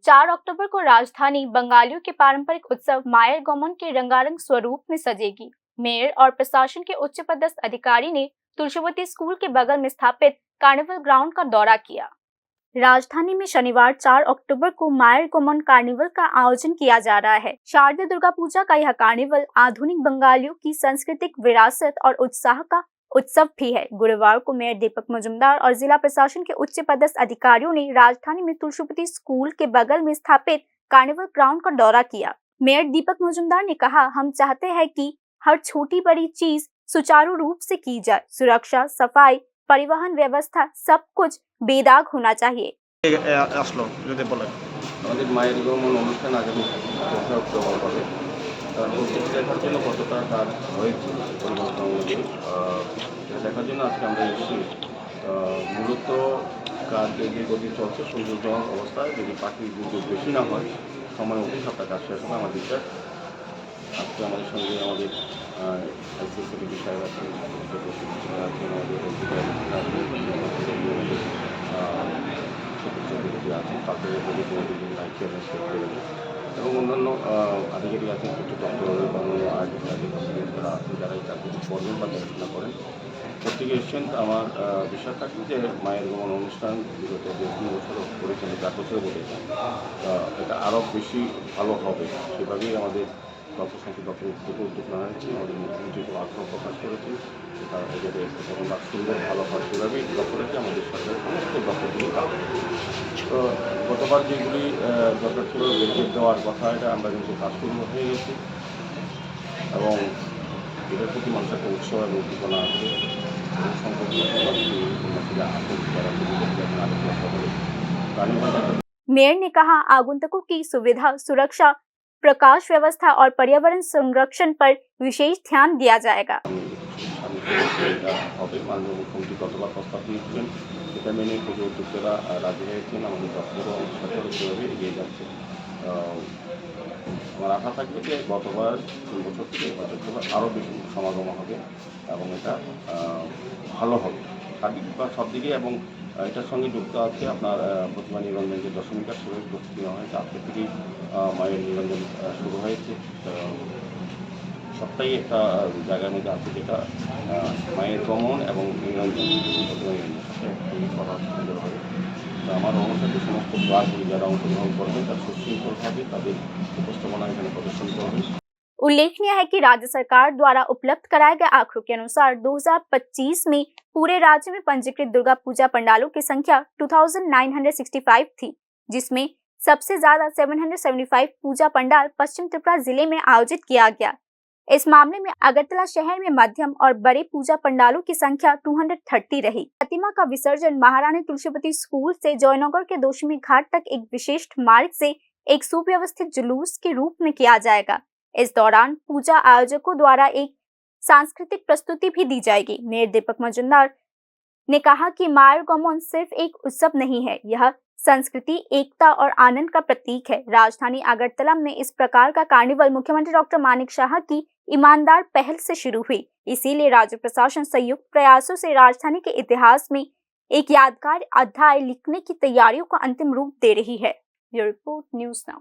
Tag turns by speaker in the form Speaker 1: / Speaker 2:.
Speaker 1: 4 अक्टूबर को राजधानी बंगालियों के पारंपरिक उत्सव मायर गौमन के रंगारंग स्वरूप में सजेगी। मेयर और प्रशासन के उच्च पदस्थ अधिकारी ने तुलसीवती स्कूल के बगल में स्थापित कार्निवल ग्राउंड का दौरा किया। राजधानी में शनिवार 4 अक्टूबर को मायर गौमन कार्निवल का आयोजन किया जा रहा है। शारदीय दुर्गा पूजा का यह कार्निवल आधुनिक बंगालियों की सांस्कृतिक विरासत और उत्साह का उत्सव भी है। गुरुवार को मेयर दीपक मजुमदार और जिला प्रशासन के उच्च पदस्थ अधिकारियों ने राजधानी में तुलसीवती स्कूल के बगल में स्थापित कार्निवल ग्राउंड का दौरा किया। मेयर दीपक मजुमदार ने कहा, हम चाहते हैं कि हर छोटी बड़ी चीज सुचारू रूप से की जाए। सुरक्षा, सफाई, परिवहन व्यवस्था सब कुछ बेदाग होना चाहिए।
Speaker 2: আমাদের মায়ের গমন অনুষ্ঠান আগামী 4 অক্টোবর হবে। তার প্রস্তুতি দেখার জন্য কতটা কাজ হয়েছে পরিবর্তন অনুযায়ী দেখার জন্য আজকে আমরা এসেছি। মূলত কাজ যে গতি চলছে সৌন্দর্যমান অবস্থায় যদি পাখির দুর্যোগ বেশি না হয় সময় মতো সবটা কাজ শেষ হবে আমার বিশ্বাস। আজকে আমাদের সঙ্গে আমাদের আইসিসি বিষয় আছে, আছেন তাদের এবং অন্যান্য আধিকারিক আছেন, কিছু ডক্টর বা অন্য যারা আছেন যারা এই কাজগুলি করবেন বা দেখাশোনা করেন প্রত্যেকে এসছেন। আমার বিশ্বাস থাকবে যে মায়ের গমন অনুষ্ঠান বিগত 2-3 বছর করেছেন, 4 বছর বলেছেন, এটা আরও বেশি ভালো হবে সেভাবেই আমাদের প্রশাসনকে ডক্টর উদ্যোগ নেওয়া হয়েছে। আমাদের মুখ্যমন্ত্রী খুব আগ্রহ প্রকাশ করেছেন এটাতে প্রথম সুন্দর ভালো হয় সেভাবেই ডক্টরকে আমাদের সরকারের সমস্ত ডক্টরগুলি কাজ। তো গতবার যেগুলি দরকার ছিল বেরিকেড দেওয়ার কথা এটা আমরা কিন্তু কাজ শুরু হয়ে গেছি এবং এটার প্রতি মানুষের একটা উৎসাহ এবং উদ্দীপনা আছে এবং সংখ্যক
Speaker 1: मेयर ने कहा, आगंतुकों की सुविधा, सुरक्षा, प्रकाश व्यवस्था और पर्यावरण संरक्षण पर विशेष ध्यान दिया जाएगा।
Speaker 2: माननीय मुख्यमंत्री गतবার প্রস্তাব দিয়েছিলেন, সেটা মেনে পুজো উদ্যোক্তারা রাজি হয়েছেন। আমাদের দপ্তরও সেভাবে এগিয়ে যাচ্ছে। আমার আশা থাকবে যে গতবার 3 বছর থেকে এবছর আরও বেশি সমাগম হবে এবং এটা ভালো হবে সার্বিক বা সব দিকে। এবং এটার সঙ্গে যুক্ত আছে আপনার প্রতিমা নিরঞ্জন যে দশমিকার সেভাবে প্রস্তুতি নেওয়া হয়েছে। আজকে থেকেই মায়ের নিরঞ্জন শুরু হয়েছে। সবটাই একটা জায়গার মধ্যে আছে যেটা মায়ের গমন এবং নিরঞ্জন প্রতিমা নিরঞ্জন সাথে করা সুন্দর হবে। আমার অনুসারে সমস্ত ক্লাসগুলি যারা অংশগ্রহণ করবেন তার সুশৃঙ্খলভাবে তাদের উপস্থাপনা এখানে প্রদর্শন করবে।
Speaker 1: उल्लेखनीय है कि राज्य सरकार द्वारा उपलब्ध कराए गए आंकड़ों के अनुसार 2025 में पूरे राज्य में पंजीकृत दुर्गा पूजा पंडालों की संख्या 2965 थी, जिसमें सबसे ज्यादा 775 पूजा पंडाल पश्चिम त्रिपुरा जिले में आयोजित किया गया। इस मामले में अगरतला शहर में मध्यम और बड़े पूजा पंडालों की संख्या 230 रही। प्रतिमा का विसर्जन महारानी तुलसीवती स्कूल से जयनगर के दोषमी घाट तक एक विशिष्ट मार्ग से एक सुव्यवस्थित जुलूस के रूप में किया जाएगा। इस दौरान पूजा आयोजकों द्वारा एक सांस्कृतिक प्रस्तुति भी दी जाएगी। मेयर दीपक मजुमदार ने कहा कि मायर गौमन सिर्फ एक उत्सव नहीं है, यह संस्कृति, एकता और आनंद का प्रतीक है। राजधानी अगरतला में इस प्रकार का कार्निवल मुख्यमंत्री डॉक्टर मानिक शाह की ईमानदार पहल से शुरू हुई, इसीलिए राज्य प्रशासन संयुक्त प्रयासों से राजधानी के इतिहास में एक यादगार अध्याय लिखने की तैयारियों को अंतिम रूप दे रही है। Bureau report, news now.